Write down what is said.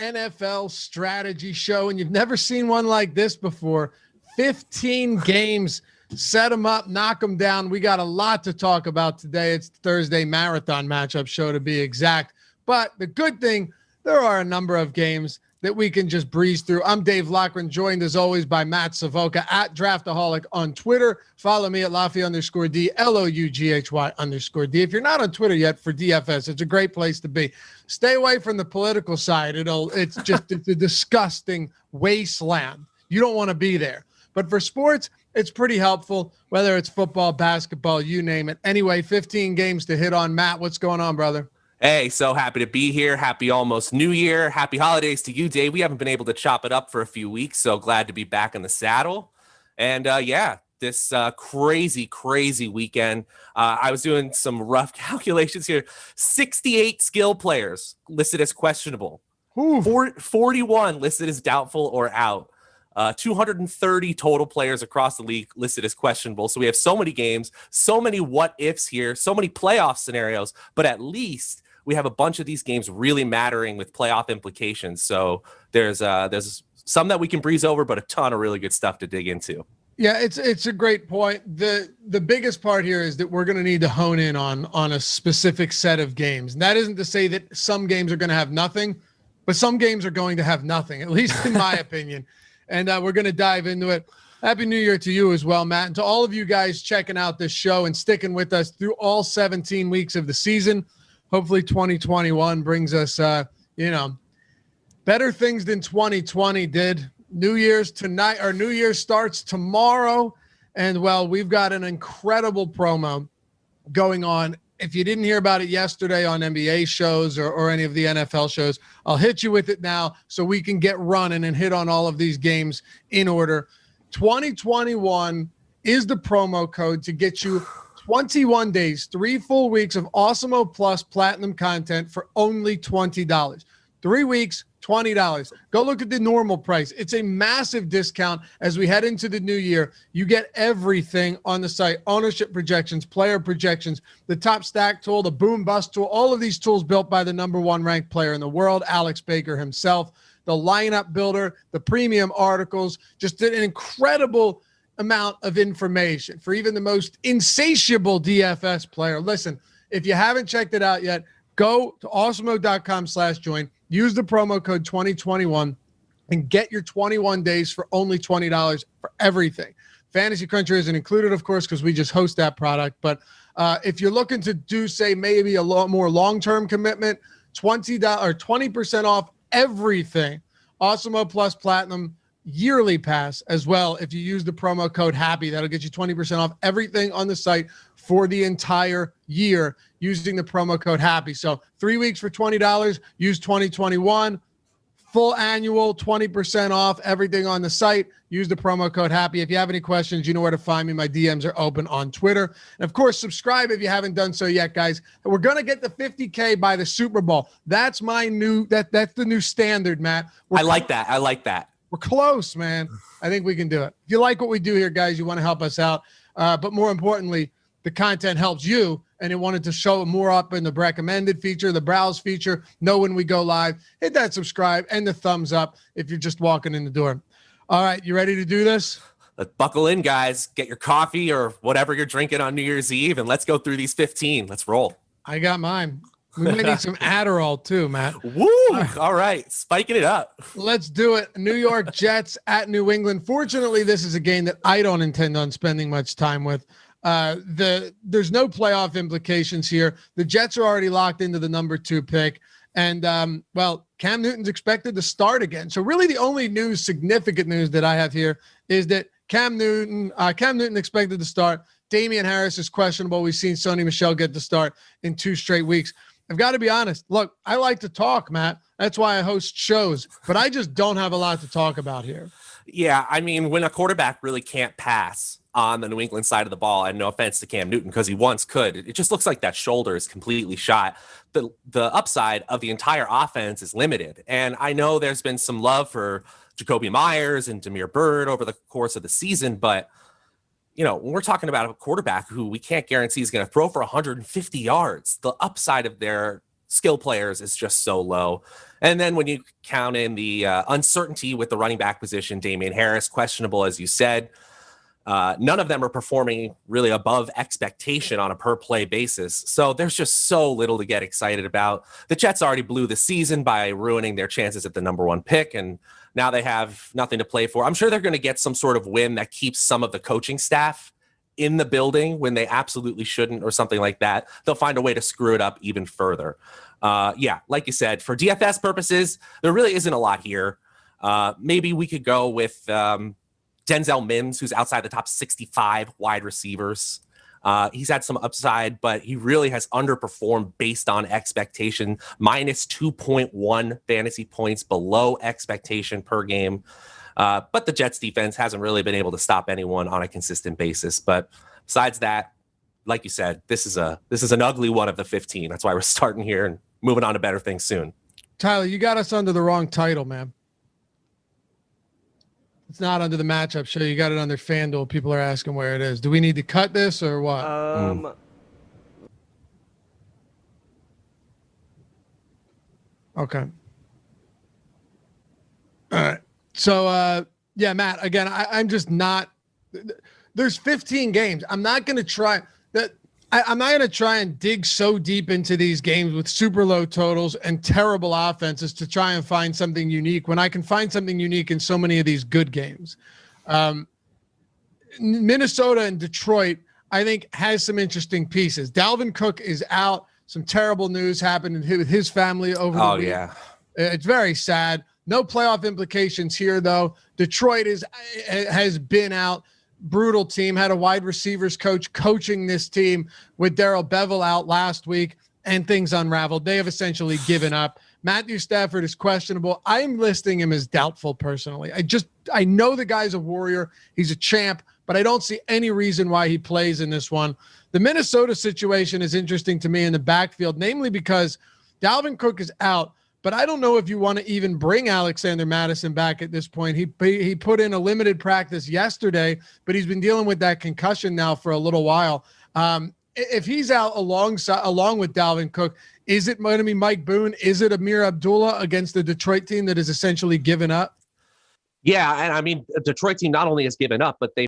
NFL strategy show, and you've never seen one like this before. 15 games, set them up, knock them down. We got a lot to talk about today. It's Thursday marathon matchup show to be exact. But the good thing, there are a number of games that we can just breeze through. I'm Dave Lochran, joined as always by Matt Savoca at Draftaholic on Twitter. Follow me at Lafay_D, LOUGHY_D. If you're not on Twitter yet for DFS, it's a great place to be. Stay away from the political side. It's a disgusting wasteland. You don't want to be there. But for sports, it's pretty helpful, whether it's football, basketball, you name it. Anyway, 15 games to hit on. Matt, what's going on, brother? Hey, so happy to be here. Happy almost New Year. Happy holidays to you, Dave. We haven't been able to chop it up for a few weeks, so glad to be back in the saddle. And this crazy weekend. I was doing some rough calculations here. 68 skill players listed as questionable. 41 listed as doubtful or out. 230 total players across the league listed as questionable. So we have so many games, so many what ifs here, so many playoff scenarios, but at least we have a bunch of these games really mattering with playoff implications. So there's some that we can breeze over, but a ton of really good stuff to dig into. Yeah, it's a great point. The biggest part here is that we're going to need to hone in on a specific set of games. And that isn't to say that some games are going to have nothing, but some games are going to have nothing, at least in my opinion. And we're going to dive into it. Happy New Year to you as well, Matt. And to all of you guys checking out this show and sticking with us through all 17 weeks of the season. Hopefully 2021 brings us, better things than 2020 did. New Year's tonight, or New Year's starts tomorrow. And, well, we've got an incredible promo going on. If you didn't hear about it yesterday on NBA shows or any of the NFL shows, I'll hit you with it now so we can get running and hit on all of these games in order. 2021 is the promo code to get you 21 days, 3 full weeks of Awesemo Plus Platinum content for only $20. 3 weeks, $20. Go look at the normal price. It's a massive discount as we head into the new year. You get everything on the site: ownership projections, player projections, the top stack tool, the boom bust tool, all of these tools built by the #1 ranked player in the world, Alex Baker himself, the lineup builder, the premium articles, just an incredible amount of information for even the most insatiable DFS player. Listen, if you haven't checked it out yet, go to awesemo.com/join. Use the promo code 2021 and get your 21 days for only $20 for everything. Fantasy Cruncher isn't included, of course, because we just host that product. But if you're looking to do, say, maybe a lot more long-term commitment, $20 or 20% off everything. Awesemo Plus Platinum yearly pass as well. If you use the promo code HAPPY, that'll get you 20% off everything on the site for the entire year using the promo code HAPPY. So 3 weeks for $20, use 2021, full annual 20% off everything on the site. Use the promo code HAPPY. If you have any questions, you know where to find me. My DMs are open on Twitter. And of course, subscribe if you haven't done so yet, guys. We're going to get the 50K by the Super Bowl. That's my that's the new standard, Matt. I like that. We're close, man. I think we can do it. If you like what we do here, guys, you want to help us out. But more importantly, the content helps you, and it wanted to show more up in the recommended feature, the browse feature, know when we go live. Hit that subscribe and the thumbs up if you're just walking in the door. All right, you ready to do this? Let's buckle in, guys. Get your coffee or whatever you're drinking on New Year's Eve, and let's go through these 15. Let's roll. I got mine. We may need some Adderall too, Matt. Woo! All right. Spiking it up. Let's do it. New York Jets at New England. Fortunately, this is a game that I don't intend on spending much time with. There's no playoff implications here. The Jets are already locked into the #2 pick. And, Cam Newton's expected to start again. So really the only significant news that I have here is that Cam Newton expected to start. Damian Harris is questionable. We've seen Sony Michel get the start in 2 straight weeks. I've got to be honest. Look, I like to talk, Matt. That's why I host shows, but I just don't have a lot to talk about here. Yeah, I mean, when a quarterback really can't pass on the New England side of the ball, and no offense to Cam Newton because he once could, it just looks like that shoulder is completely shot. The upside of the entire offense is limited. And I know there's been some love for Jacoby Myers and Damiere Byrd over the course of the season, but when we're talking about a quarterback who we can't guarantee is going to throw for 150 yards, the upside of their skill players is just so low. And then when you count in the uncertainty with the running back position, Damian Harris, questionable, as you said, none of them are performing really above expectation on a per play basis. So there's just so little to get excited about. The Jets already blew the season by ruining their chances at the number 1 pick, and now they have nothing to play for. I'm sure they're going to get some sort of win that keeps some of the coaching staff in the building when they absolutely shouldn't, or something like that. They'll find a way to screw it up even further. Yeah, like you said, for DFS purposes, there really isn't a lot here. Maybe we could go with Denzel Mims, who's outside the top 65 wide receivers. He's had some upside, but he really has underperformed based on expectation. Minus 2.1 fantasy points below expectation per game. But the Jets defense hasn't really been able to stop anyone on a consistent basis. But besides that, like you said, this is an ugly one of the 15. That's why we're starting here and moving on to better things soon. Tyler, you got us under the wrong title, man. It's not under the matchup show. You got it under Fanduel. People are asking where it is. Do we need to cut this or what? Okay. All right. So, yeah, Matt, again, I'm just not – there's 15 games. I'm not going to try that. I'm not going to try and dig so deep into these games with super low totals and terrible offenses to try and find something unique when I can find something unique in so many of these good games. Minnesota and Detroit, I think, has some interesting pieces. Dalvin Cook is out. Some terrible news happened with his family over the week. Yeah. It's very sad. No playoff implications here, though. Detroit has been out. Brutal team, had a wide receivers coach coaching this team with Darrell Bevel out last week, and things unraveled. They have essentially given up. Matthew Stafford is questionable. I'm listing him as doubtful personally. I know the guy's a warrior. He's a champ, but I don't see any reason why he plays in this one. The Minnesota situation is interesting to me in the backfield, namely because Dalvin Cook is out. But I don't know if you want to even bring Alexander Mattison back at this point. He put in a limited practice yesterday, but he's been dealing with that concussion now for a little while. If he's out along with Dalvin Cook, is it going to be Mike Boone? Is it Amir Abdullah against the Detroit team that has essentially given up? Yeah, and I mean, the Detroit team not only has given up, but they